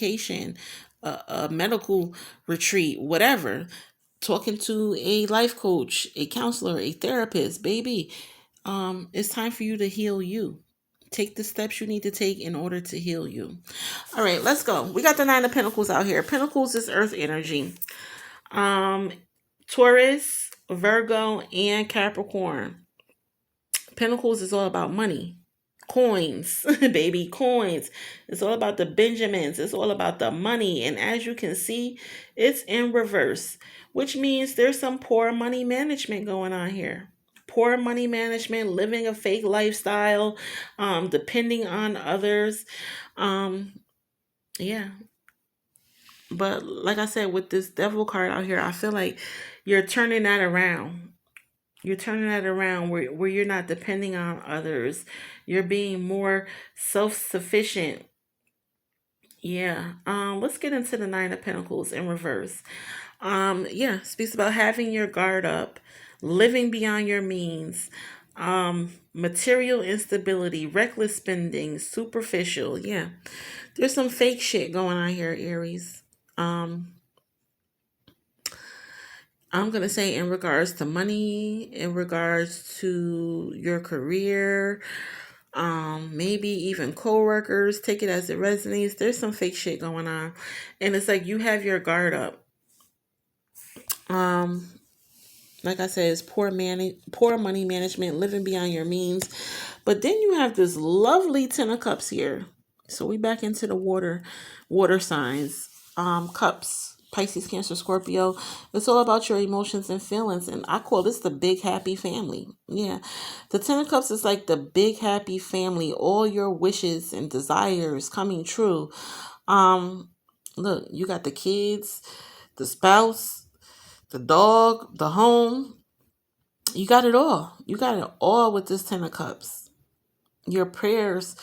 vacation, a medical retreat, whatever, talking to a life coach, a counselor, a therapist, baby. It's time for you to heal you. Take the steps you need to take in order to heal you. All right, let's go. We got the Nine of Pentacles out here. Pentacles is earth energy. Um, Taurus, Virgo, and Capricorn. Pentacles is all about money. Coins, baby, coins. It's all about the Benjamins. It's all about the money. And as you can see, it's in reverse, which means there's some poor money management going on here. Poor money management, living a fake lifestyle, depending on others. Um, yeah. But like I said, with this devil card out here, I feel like you're turning that around. You're turning that around where you're not depending on others. You're being more self-sufficient. Yeah. Let's get into the Nine of Pentacles in reverse. Yeah, speaks about having your guard up, living beyond your means, material instability, reckless spending, superficial. Yeah. There's some fake shit going on here, Aries. Um, I'm going to say in regards to money, in regards to your career, maybe even coworkers, take it as it resonates. There's some fake shit going on. And it's like you have your guard up. Um, like I said, it's poor money management, living beyond your means. But then you have this lovely Ten of Cups here. So we back into the water signs. Cups, Pisces, Cancer, Scorpio. It's all about your emotions and feelings. And I call this the big happy family. Yeah. The Ten of Cups is like the big happy family. All your wishes and desires coming true. Look, you got the kids, the spouse, the dog, the home. You got it all. You got it all with this Ten of Cups. Your prayers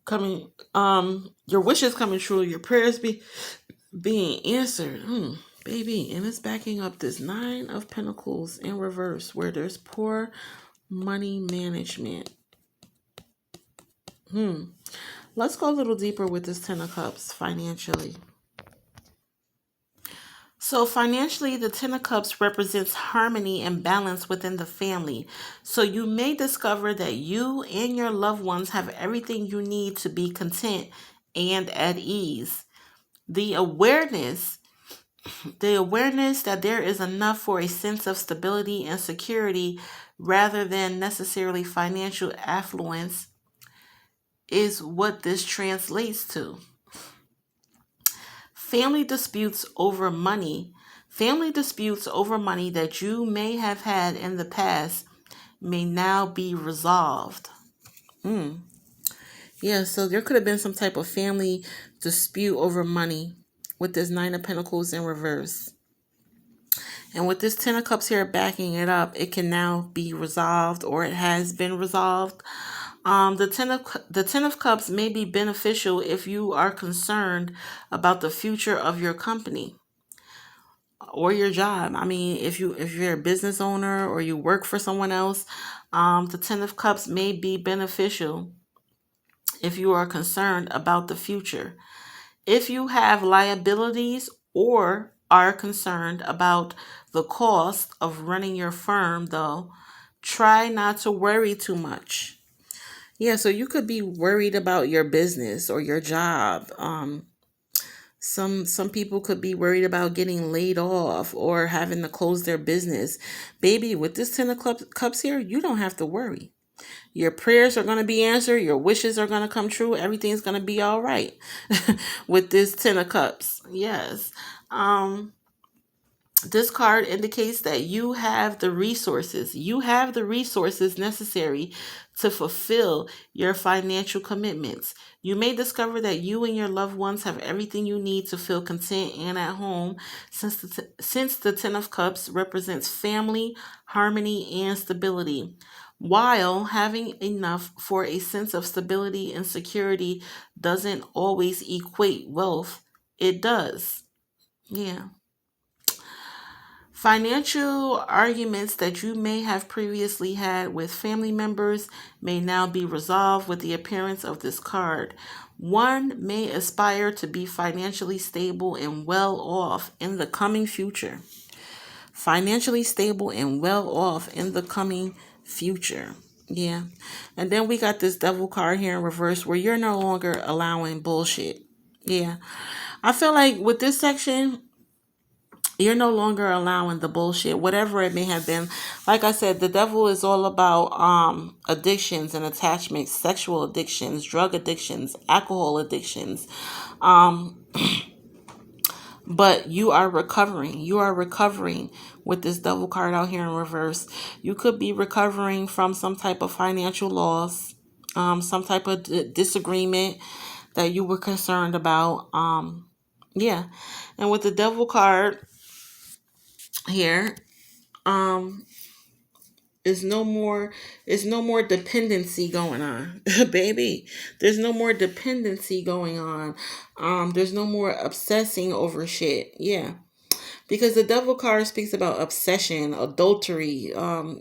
coming, your wishes coming true. Your prayers being answered. Baby, and it's backing up this Nine of Pentacles in reverse where there's poor money management. Let's go a little deeper with this Ten of Cups financially. So financially, the Ten of Cups represents harmony and balance within the family. So you may discover that you and your loved ones have everything you need to be content and at ease. The awareness that there is enough for a sense of stability and security rather than necessarily financial affluence is what this translates to. Family disputes over money that you may have had in the past may now be resolved. Yeah, so there could have been some type of family dispute over money with this Nine of Pentacles in reverse. And with this Ten of Cups here backing it up, it can now be resolved, or it has been resolved. The Ten of Cups may be beneficial if you are concerned about the future of your company or your job. I mean, if you're a business owner or you work for someone else, the Ten of Cups may be beneficial if you are concerned about the future. If you have liabilities or are concerned about the cost of running your firm, though, try not to worry too much. Yeah, so you could be worried about your business or your job. Some people could be worried about getting laid off or having to close their business. Baby, with this Ten of Cups here, you don't have to worry. Your prayers are going to be answered. Your wishes are going to come true. Everything's going to be all right with this Ten of Cups. Yes. This card indicates that you have the resources. You have the resources necessary to fulfill your financial commitments. You may discover that you and your loved ones have everything you need to feel content and at home, since the Ten of Cups represents family, harmony, and stability. While having enough for a sense of stability and security doesn't always equate wealth, it does. Yeah. Financial arguments that you may have previously had with family members may now be resolved with the appearance of this card. One may aspire to be financially stable and well off in the coming future. Financially stable and well off in the coming future. Yeah. And then we got this devil card here in reverse where you're no longer allowing bullshit. Yeah. I feel like with this section, you're no longer allowing the bullshit, whatever it may have been. Like I said, the devil is all about addictions and attachments, sexual addictions, drug addictions, alcohol addictions. But you are recovering. You are recovering with this devil card out here in reverse. You could be recovering from some type of financial loss, some type of disagreement that you were concerned about. Yeah. And with the devil card here, um, is no more dependency going on. Baby, there's no more dependency going on. There's no more obsessing over shit. Yeah. Because the devil card speaks about obsession, adultery.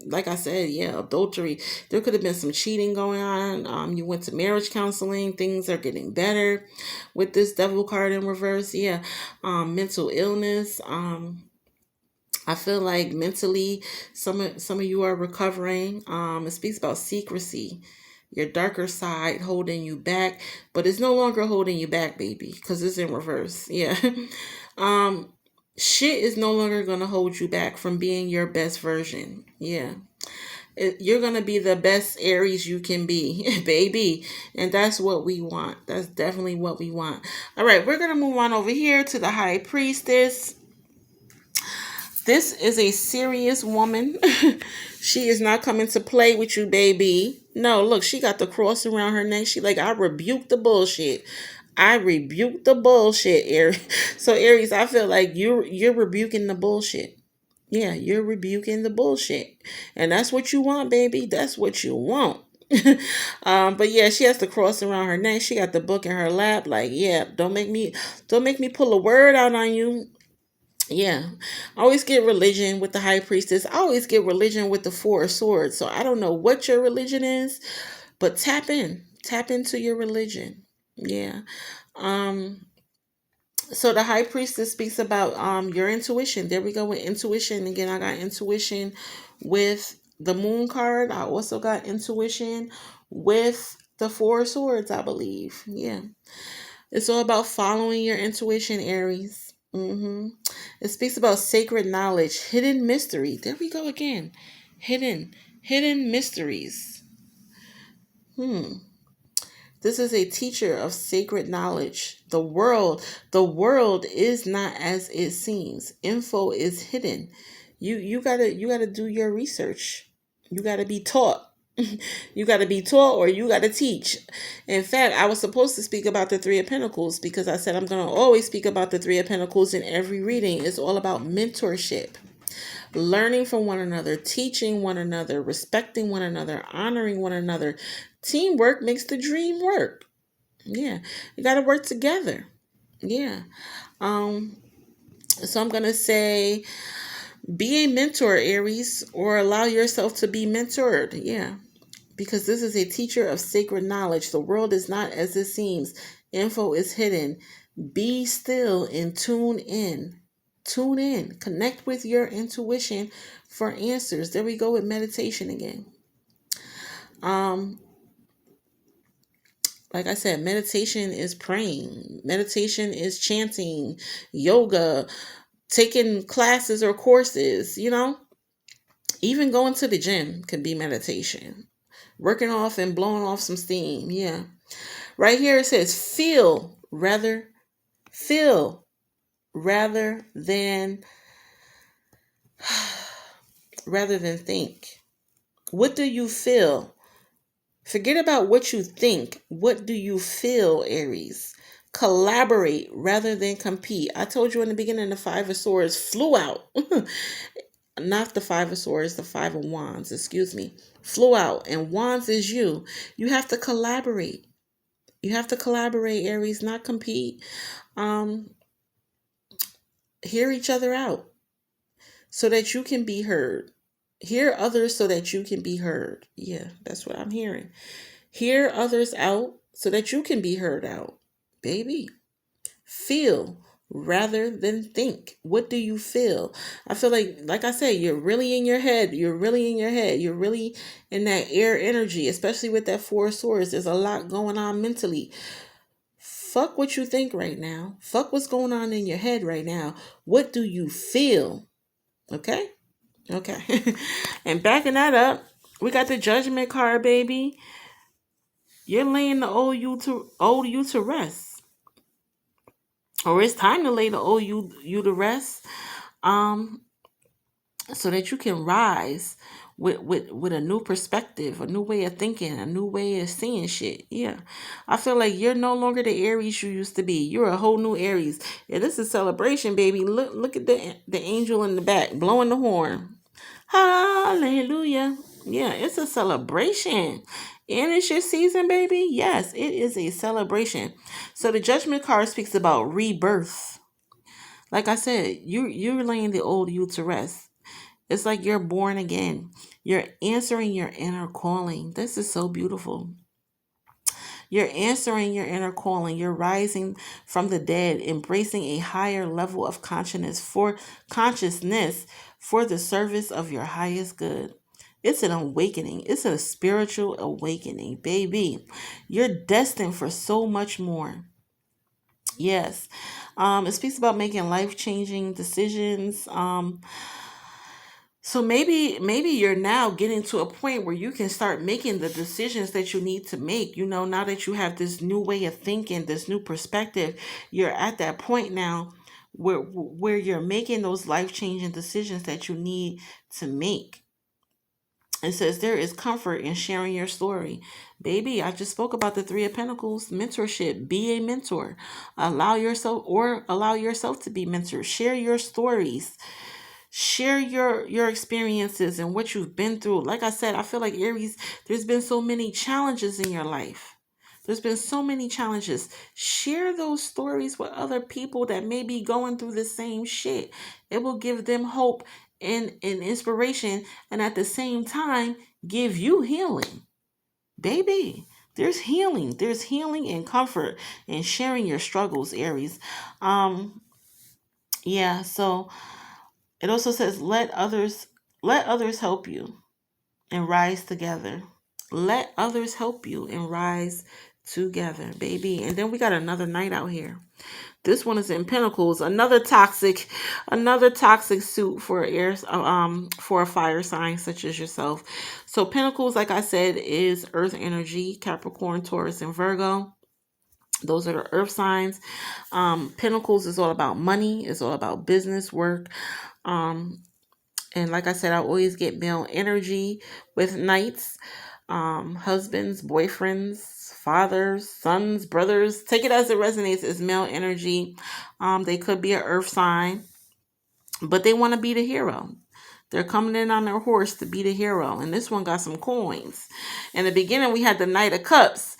Like I said, yeah, adultery. There could have been some cheating going on. You went to marriage counseling. Things are getting better with this devil card in reverse. Yeah. Mental illness. I feel like mentally, some of you are recovering. It speaks about secrecy, your darker side holding you back, but it's no longer holding you back, baby, because it's in reverse. Yeah. um, Shit is no longer gonna hold you back from being your best version. Yeah. You're gonna be the best Aries you can be, baby, and that's what we want. That's definitely what we want. All right, we're gonna move on over here to the High Priestess. This is a serious woman. She is not coming to play with you, baby. No, look, she got the cross around her neck. She like, I rebuke the bullshit. I rebuke the bullshit, Aries. So Aries, I feel like you're rebuking the bullshit. Yeah, you're rebuking the bullshit. And that's what you want, baby. That's what you want. But yeah, she has the cross around her neck. She got the book in her lap. Like, yeah, don't make me pull a word out on you. Yeah. I always get religion with the high priestess. I always get religion with the four of swords. So I don't know what your religion is, but tap in. Tap into your religion. Yeah. Um so the high priestess speaks about your intuition. There we go with intuition. Again, I got intuition with the moon card. I also got intuition with the four of swords, I believe. Yeah. It's all about following your intuition, Aries. It speaks about sacred knowledge, hidden mystery. There we go again. Hidden mysteries. This is a teacher of sacred knowledge. The world is not as it seems. Info is hidden. You gotta do your research. You gotta be taught. You got to be taught or you got to teach. In fact, I was supposed to speak about the Three of Pentacles because I said I'm going to always speak about the Three of Pentacles in every reading. It's all about mentorship, learning from one another, teaching one another, respecting one another, honoring one another. Teamwork makes the dream work. Yeah, you got to work together. Yeah. Um. So I'm going to say be a mentor, Aries, or allow yourself to be mentored. Yeah, because this is a teacher of sacred knowledge. The world is not as it seems. Info is hidden. Be still and tune in. Tune in. Connect with your intuition for answers. There we go with meditation again. Um, like I said, meditation is praying. Meditation is chanting, yoga, taking classes or courses, Even going to the gym can be meditation. Working off and blowing off some steam. Yeah. Right here it says feel rather than think. What do you feel? Forget about what you think. What do you feel, Aries? Collaborate rather than compete. I told you in the beginning the Five of Swords flew out. Not the Five of Swords, the Five of Wands, excuse me. Flew out. And Wands is you. You have to collaborate. You have to collaborate, Aries, not compete. Um, Hear each other out so that you can be heard. Hear others so that you can be heard. Yeah, that's what I'm hearing. Hear others out so that you can be heard out. Baby, feel rather than think. What do you feel? I feel like I said, you're really in your head. You're really in your head. You're really in that air energy, especially with that four of swords. There's a lot going on mentally. Fuck what you think right now. Fuck what's going on in your head right now. What do you feel? Okay? Okay. And backing that up, we got the judgment card, baby. You're laying the old you to rest. Or it's time to lay the old you to rest. Um, so that you can rise with a new perspective, a new way of thinking, a new way of seeing shit. Yeah. I feel like you're no longer the Aries you used to be. You're a whole new Aries. Yeah, this is celebration, baby. Look at the angel in the back blowing the horn. Hallelujah. Yeah, it's a celebration. And it's your season, baby. Yes, it is a celebration. So the judgment card speaks about rebirth. Like I said, you're laying the old you to rest. It's like you're born again. You're answering your inner calling. This is so beautiful. You're answering your inner calling. You're rising from the dead, embracing a higher level of consciousness for the service of your highest good. It's an awakening. It's a spiritual awakening, baby. You're destined for so much more. Yes. It speaks about making life-changing decisions. So maybe you're now getting to a point where you can start making the decisions that you need to make. Now that you have this new way of thinking, this new perspective, you're at that point now where you're making those life-changing decisions that you need to make. It says there is comfort in sharing your story. Baby, I just spoke about the Three of Pentacles, mentorship. Be a mentor. Allow yourself to be mentored. Share your stories. Share your experiences and what you've been through. Like I said, I feel like Aries, there's been so many challenges in your life. There's been so many challenges. Share those stories with other people that may be going through the same shit. It will give them hope and inspiration, and at the same time give you healing. Baby, there's healing. There's healing and comfort in sharing your struggles, Aries. Um yeah, so it also says let others help you and rise together. Let others help you and rise together, baby. And then we got another knight out here. This one is in Pentacles, another toxic suit for for a fire sign such as yourself. So Pentacles, like I said, is earth energy, Capricorn, Taurus, and Virgo. Those are the earth signs. Pentacles is all about money, it's all about business work. And like I said, I always get male energy with knights, husbands, boyfriends, fathers, sons, brothers. Take it as it resonates as male energy. They could be an earth sign, but they want to be the hero. They're coming in on their horse to be the hero. And this one got some coins. In the beginning, we had the Knight of Cups.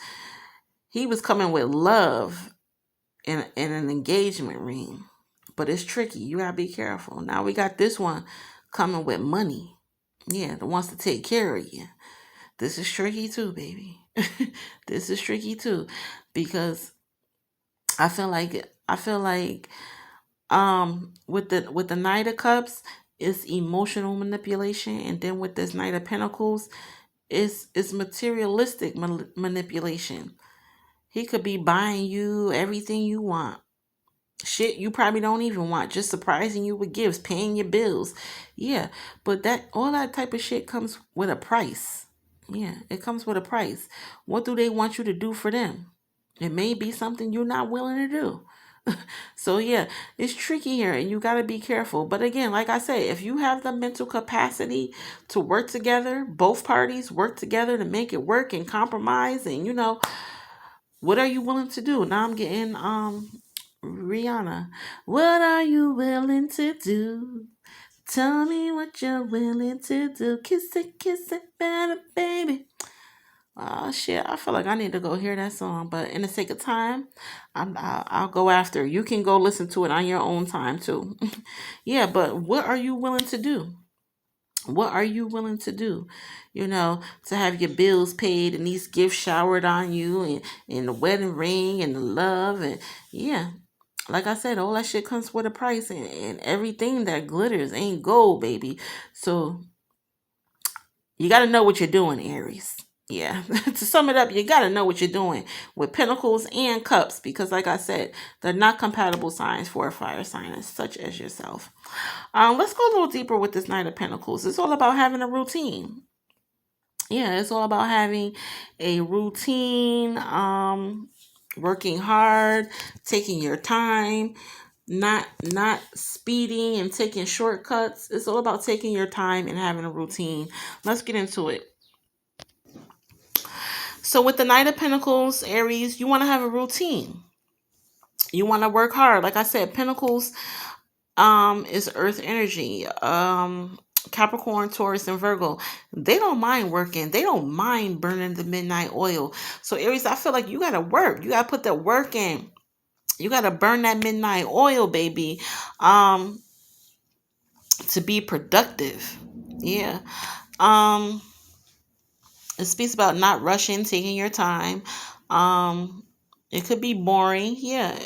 He was coming with love and an engagement ring. But it's tricky. You gotta be careful. Now we got this one coming with money. Yeah, that wants to take care of you. This is tricky too, baby. This is tricky too. Because I feel like with the Knight of Cups, it's emotional manipulation, and then with this Knight of Pentacles, it's materialistic manipulation. He could be buying you everything you want. Shit you probably don't even want, just surprising you with gifts, paying your bills. Yeah, but that all that type of shit comes with a price. Yeah, it comes with a price. What do they want you to do for them? It may be something you're not willing to do. So yeah, it's tricky here and you got to be careful. But again, like I say, if you have the mental capacity to work together, both parties work together to make it work and compromise, and what are you willing to do? Now I'm getting Rihanna. What are you willing to do? Tell me what you're willing to do. Kiss it better, baby. Oh shit! I feel like I need to go hear that song, but in the sake of time, I'll go after. You can go listen to it on your own time too. Yeah, but what are you willing to do? What are you willing to do? To have your bills paid and these gifts showered on you, and the wedding ring and the love, and yeah, like I said, all that shit comes with a price, and everything that glitters ain't gold, baby. So you got to know what you're doing, Aries. Yeah. To sum it up, you got to know what you're doing with pentacles and cups, because, like I said, they're not compatible signs for a fire sign such as yourself. Let's go a little deeper with this Knight of Pentacles. It's all about having a routine. Yeah, it's all about having a routine, working hard, taking your time, not speeding and taking shortcuts. It's all about taking your time and having a routine. Let's get into it. So with the Knight of Pentacles, Aries, you want to have a routine. You want to work hard. Like I said, Pentacles is earth energy. Capricorn, Taurus, and Virgo, they don't mind working. They don't mind burning the midnight oil. So Aries, I feel like you gotta work. You gotta put the work in. You gotta burn that midnight oil, baby. To be productive. Yeah. Um, it speaks about not rushing, taking your time. Um, it could be boring. Yeah.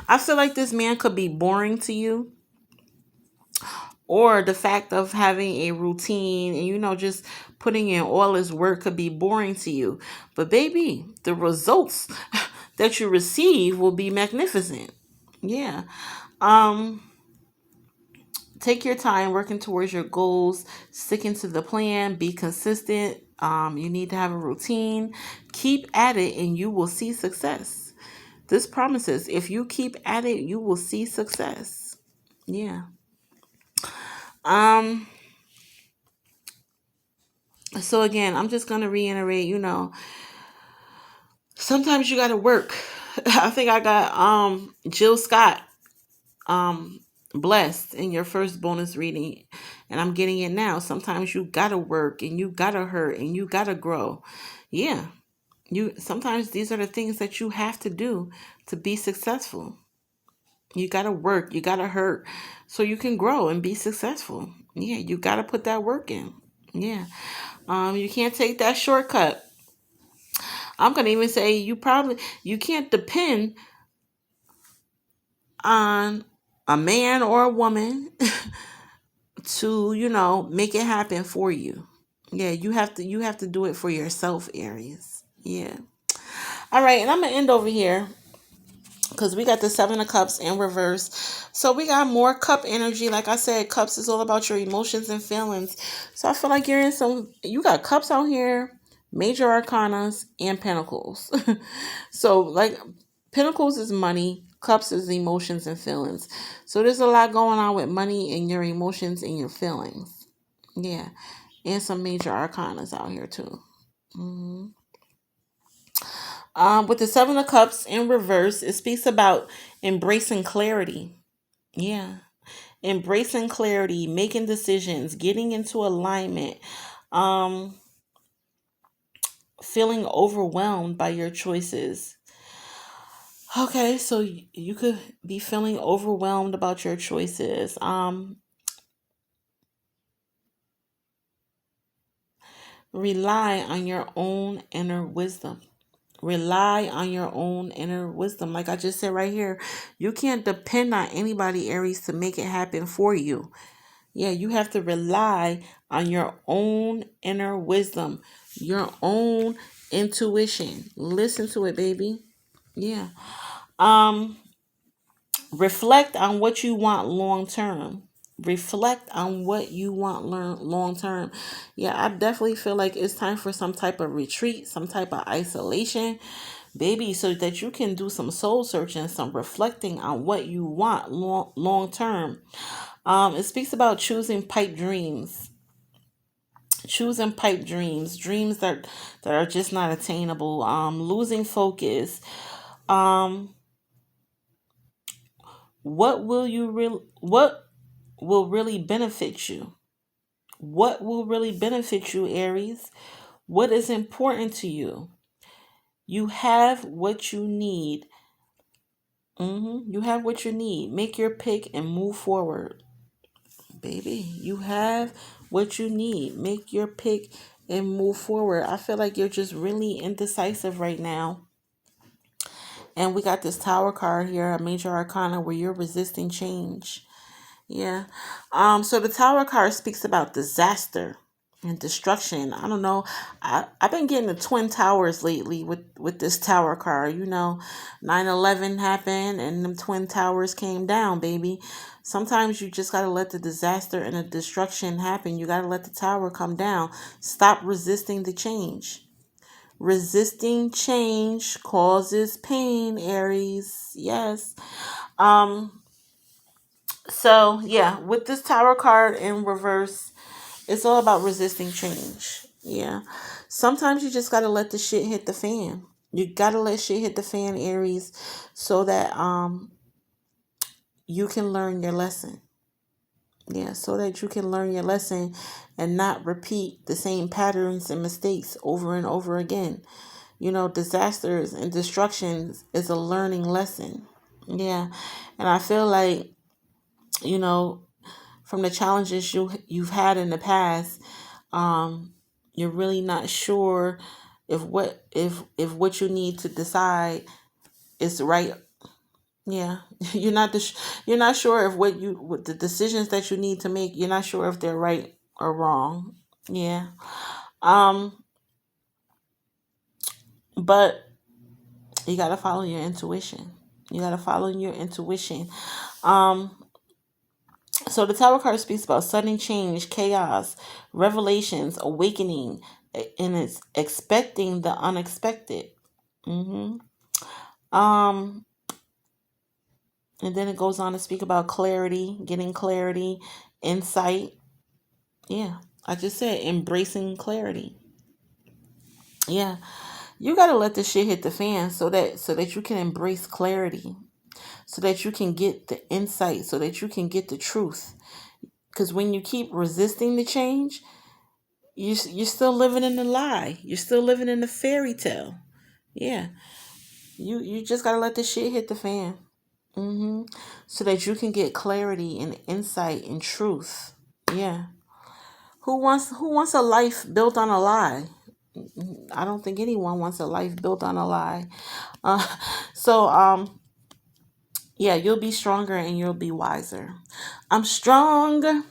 I feel like this man could be boring to you, or the fact of having a routine and just putting in all his work could be boring to you. But baby, the results that you receive will be magnificent. Yeah. um Take your time working towards your goals, sticking to the plan, be consistent. You need to have a routine. Keep at it and you will see success. This promises, if you keep at it, you will see success. Yeah. um So again, I'm just gonna reiterate, sometimes you gotta work. I think I got Jill Scott um blessed in your first bonus reading, and I'm getting it now. Sometimes you gotta work and you gotta hurt and you gotta grow. Yeah. You sometimes these are the things that you have to do to be successful. You gotta work, you gotta hurt so you can grow and be successful. Yeah, you gotta put that work in. Yeah. You can't take that shortcut. I'm gonna even say you can't depend on a man or a woman to, make it happen for you. Yeah, you have to do it for yourself, Aries. Yeah. All right, and I'm gonna end over here because we got the Seven of Cups in reverse. So we got more cup energy. Like I said, cups is all about your emotions and feelings. So I feel like you got cups out here, major arcanas, and pentacles. So like pentacles is money, cups is emotions and feelings. So there's a lot going on with money and your emotions and your feelings. Yeah. And some major arcanas out here too. Mhm. With the Seven of Cups in reverse, it speaks about embracing clarity. Yeah. Embracing clarity, making decisions, getting into alignment, um, feeling overwhelmed by your choices. Okay, so you could be feeling overwhelmed about your choices. Rely on your own inner wisdom. Rely on your own inner wisdom. Like I just said right here, you can't depend on anybody, Aries, to make it happen for you. Yeah, you have to rely on your own inner wisdom, your own intuition. Listen to it, baby. Yeah. Um, Reflect on what you want long term. Reflect on what you want long term. Yeah, I definitely feel like it's time for some type of retreat, some type of isolation, baby, so that you can do some soul searching, some reflecting on what you want long term. It speaks about choosing pipe dreams, dreams that are just not attainable. Losing focus. Um, what will really benefit you? What will really benefit you, Aries? What is important to you? You have what you need. You have what you need. Make your pick and move forward. baby. You have what you need. Make your pick and move forward. I feel like you're just really indecisive right now. And we got this tower card here, a major arcana where you're resisting change. Yeah. So the tower card speaks about disaster and destruction. I don't know. I've been getting the twin towers lately with this tower card. 9/11 happened and them twin towers came down, baby. Sometimes you just gotta let the disaster and the destruction happen. You gotta let the tower come down. Stop resisting the change. Resisting change causes pain, Aries. Yes. Um, so yeah, with this tower card in reverse, it's all about resisting change. Yeah. Sometimes you just gotta let the shit hit the fan. You gotta let shit hit the fan, Aries, so that you can learn your lesson. Yeah, so that you can learn your lesson and not repeat the same patterns and mistakes over and over again. Disasters and destructions is a learning lesson. Yeah. And I feel like, you know, from the challenges you've had in the past, you're really not sure if what you need to decide is right. Yeah, you're not sure if what the decisions that you need to make, you're not sure if they're right or wrong. Yeah. Um, but you gotta follow your intuition. You gotta follow your intuition. Um, So the Tower card speaks about sudden change, chaos, revelations, awakening, and it's expecting the unexpected. hmm Um, and then it goes on to speak about clarity, getting clarity, insight. Yeah, I just said embracing clarity. Yeah, you gotta let the shit hit the fan so that you can embrace clarity, so that you can get the insight, so that you can get the truth. Because when you keep resisting the change, you're still living in the lie. You're still living in the fairy tale. Yeah, you just gotta let the shit hit the fan. So that you can get clarity and insight and truth. Yeah. Who wants a life built on a lie? I don't think anyone wants a life built on a lie. Uh, so yeah, you'll be stronger and you'll be wiser. I'm stronger.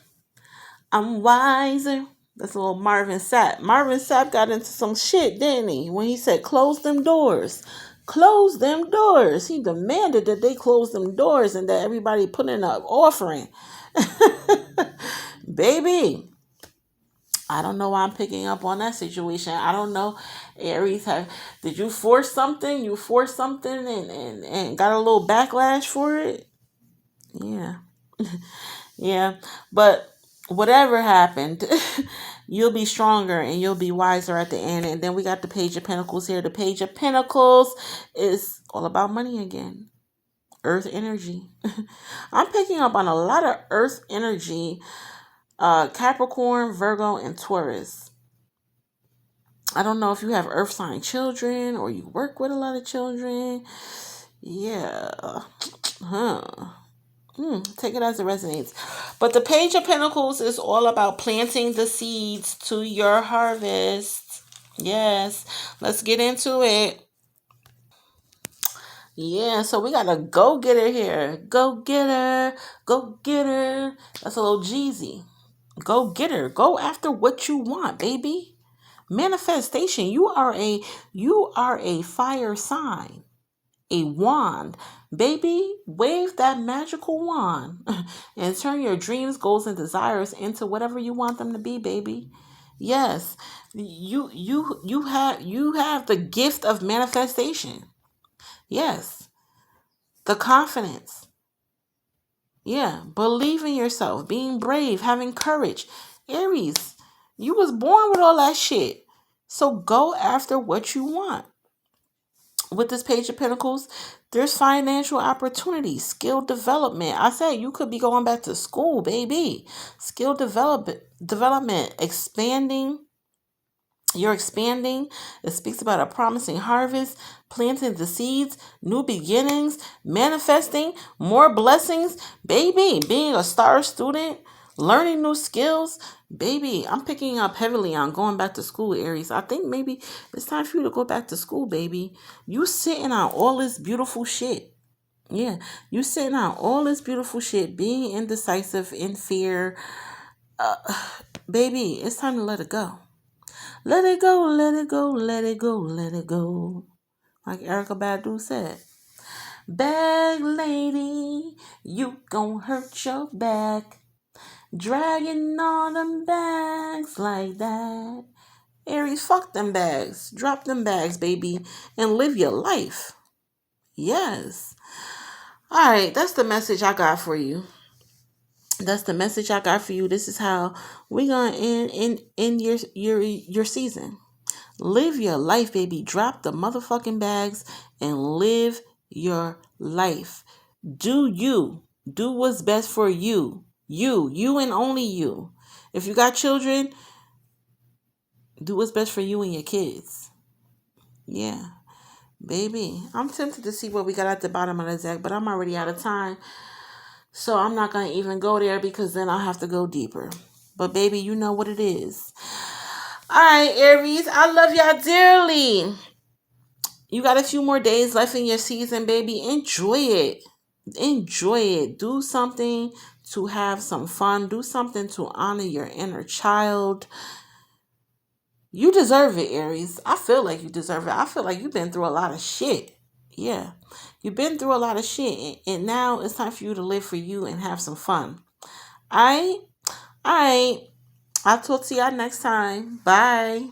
I'm wiser. That's a little Marvin Sapp. Marvin Sapp got into some shit, didn't he? When he said, close them doors. Close them doors. He demanded that they close them doors and that everybody put in an offering. Baby, I don't know why I'm picking up on that situation. I don't know. Aries, did you force something? You forced something and got a little backlash for it? Yeah. Yeah, but whatever happened, you'll be stronger and you'll be wiser at the end. And then we got the Page of Pentacles here. The Page of Pentacles is all about money again. Earth energy. I'm picking up on a lot of earth energy. Capricorn, Virgo, and Taurus. I don't know if you have earth sign children or you work with a lot of children. Yeah. Huh. Take it as it resonates. But the Page of Pentacles is all about planting the seeds to your harvest. Yes, let's get into it. Yeah, so we got a go getter here. Go getter, go getter. That's a little Jeezy. Go getter. Go after what you want, baby. Manifestation. You are a fire sign. A wand. Baby, wave that magical wand and turn your dreams, goals, and desires into whatever you want them to be, baby. Yes. You have the gift of manifestation. Yes. The confidence. Yeah. Believe in yourself, being brave, having courage. Aries, you was born with all that shit. So go after what you want. With this Page of Pentacles, there's financial opportunities, skill development. I said you could be going back to school, baby. Skill development, expanding. You're expanding. It speaks about a promising harvest, planting the seeds, new beginnings, manifesting more blessings, baby. Being a star student, Learning new skills, baby. I'm picking up heavily on going back to school, Aries. I think maybe it's time for you to go back to school, baby. You sitting on all this beautiful shit. Yeah, you sitting on all this beautiful shit, being indecisive, in fear. Baby, it's time to let it go. Let it go, let it go, let it go, let it go. Like Erica Badu said. Bag lady, you gon' hurt your back. Dragging all them bags like that. Aries, fuck them bags. Drop them bags, baby, and live your life. Yes. All right, that's the message I got for you. That's the message I got for you. This is how we gonna end your season. Live your life, baby. Drop the motherfucking bags and live your life. Do you. Do what's best for you. You and only you. If you got children, do what's best for you and your kids. Yeah. Baby, I'm tempted to see what we got at the bottom of the deck, but I'm already out of time. So I'm not going to even go there because then I'll have to go deeper. But baby, you know what it is. All right, Aries, I love y'all dearly. You got a few more days left in your season, baby. Enjoy it. Enjoy it. Do something to have some fun. Do something to honor your inner child. You deserve it, Aries. I feel like you deserve it. I feel like you've been through a lot of shit. Yeah. You've been through a lot of shit. And now it's time for you to live for you and have some fun. All right? All right. I'll talk to y'all next time. Bye.